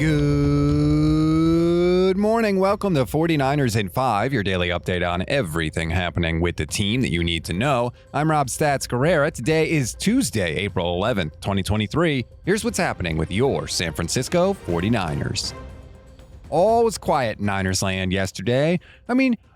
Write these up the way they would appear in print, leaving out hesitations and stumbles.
Good morning. Welcome to 49ers in 5, your daily update on everything happening with the team that you need to know. I'm Rob Stats Guerrera. Today is Tuesday, April 11th, 2023. Here's what's happening with your San Francisco 49ers. All was quiet in Niners land yesterday.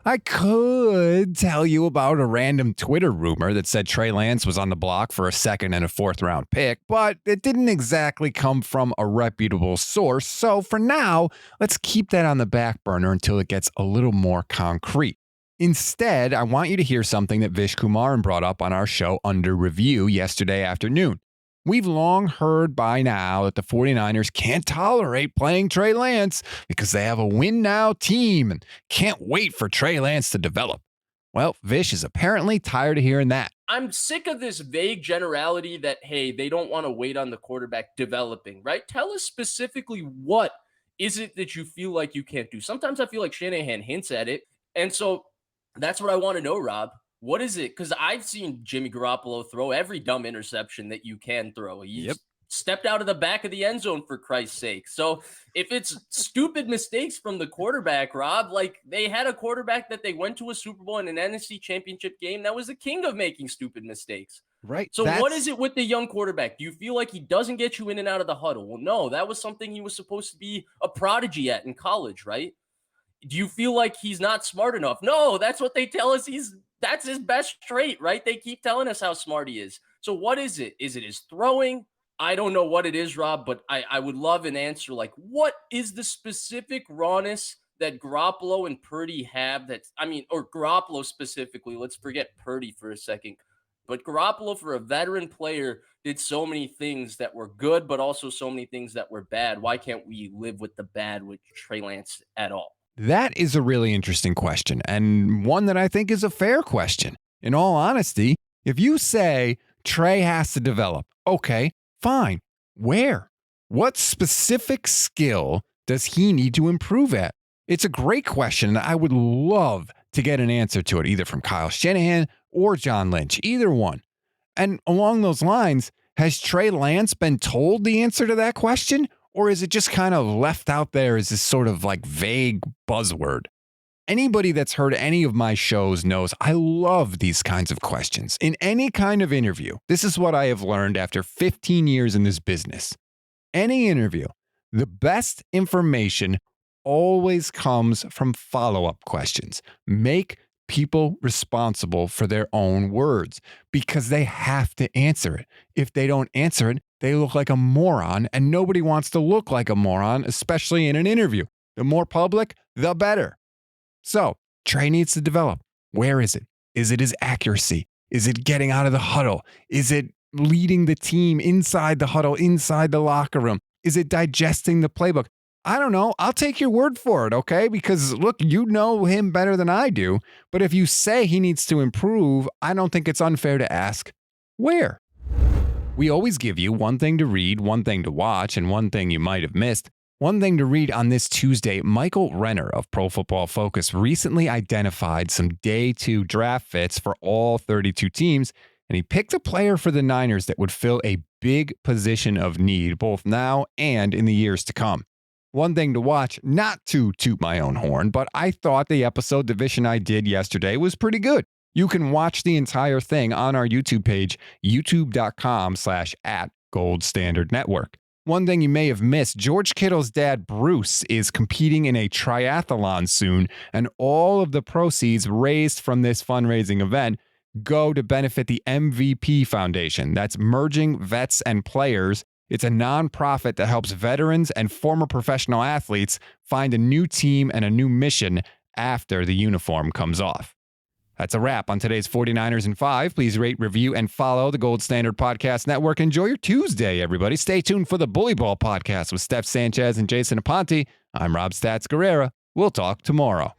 I could tell you about a random Twitter rumor that said Trey Lance was on the block for a second and a fourth round pick, but it didn't exactly come from a reputable source. So for now, let's keep that on the back burner until it gets a little more concrete. Instead, I want you to hear something that Vish Kumaran brought up on our show Under Review yesterday afternoon. We've long heard by now that the 49ers can't tolerate playing Trey Lance because they have a win-now team and can't wait for Trey Lance to develop. Well, Vish is apparently tired of hearing that. I'm sick of this vague generality that, hey, they don't want to wait on the quarterback developing, right? Tell us specifically what is it that you feel like you can't do. Sometimes I feel like Shanahan hints at it. And so that's what I want to know, Rob. What is it? Because I've seen Jimmy Garoppolo throw every dumb interception that you can throw. He's stepped out of the back of the end zone, for Christ's sake. So if it's stupid mistakes from the quarterback, Rob, like they had a quarterback that they went to a Super Bowl and an NFC championship game that was the king of making stupid mistakes. Right. So what is it with the young quarterback? Do you feel like he doesn't get you in and out of the huddle? Well, no, that was something he was supposed to be a prodigy at in college, right? Do you feel like he's not smart enough? No, that's what they tell us. That's his best trait, right? They keep telling us how smart he is. So what is it? Is it his throwing? I don't know what it is, Rob, but I would love an answer. Like, what is the specific rawness that Garoppolo and Purdy have or Garoppolo specifically? Let's forget Purdy for a second. But Garoppolo, for a veteran player, did so many things that were good, but also so many things that were bad. Why can't we live with the bad with Trey Lance at all? That is a really interesting question, and one that I think is a fair question. In all honesty, if you say Trey has to develop, okay, fine. Where? What specific skill does he need to improve at? It's a great question, and I would love to get an answer to it, either from Kyle Shanahan or John Lynch, either one. And along those lines, has Trey Lance been told the answer to that question? Or is it just kind of left out there as this sort of like vague buzzword? Anybody that's heard any of my shows knows I love these kinds of questions. In any kind of interview, this is what I have learned after 15 years in this business. Any interview, the best information always comes from follow-up questions. Make people responsible for their own words because they have to answer it. If they don't answer it, they look like a moron, and nobody wants to look like a moron, especially in an interview. The more public, the better. So, Trey needs to develop. Where is it? Is it his accuracy? Is it getting out of the huddle? Is it leading the team inside the huddle, inside the locker room? Is it digesting the playbook? I don't know. I'll take your word for it, okay? Because, look, you know him better than I do. But if you say he needs to improve, I don't think it's unfair to ask, where? We always give you one thing to read, one thing to watch, and one thing you might have missed. One thing to read on this Tuesday, Michael Renner of Pro Football Focus recently identified some day 2 draft fits for all 32 teams, and he picked a player for the Niners that would fill a big position of need both now and in the years to come. One thing to watch, not to toot my own horn, but I thought the episode that Vish and I did yesterday was pretty good. You can watch the entire thing on our YouTube page, youtube.com/@GoldStandardNetwork. One thing you may have missed, George Kittle's dad, Bruce, is competing in a triathlon soon, and all of the proceeds raised from this fundraising event go to benefit the MVP Foundation. That's Merging Vets and Players. It's a nonprofit that helps veterans and former professional athletes find a new team and a new mission after the uniform comes off. That's a wrap on today's 49ers in 5. Please rate, review, and follow the Gold Standard Podcast Network. Enjoy your Tuesday, everybody. Stay tuned for the Bully Ball Podcast with Steph Sanchez and Jason Aponte. I'm Rob Stats Guerrera. We'll talk tomorrow.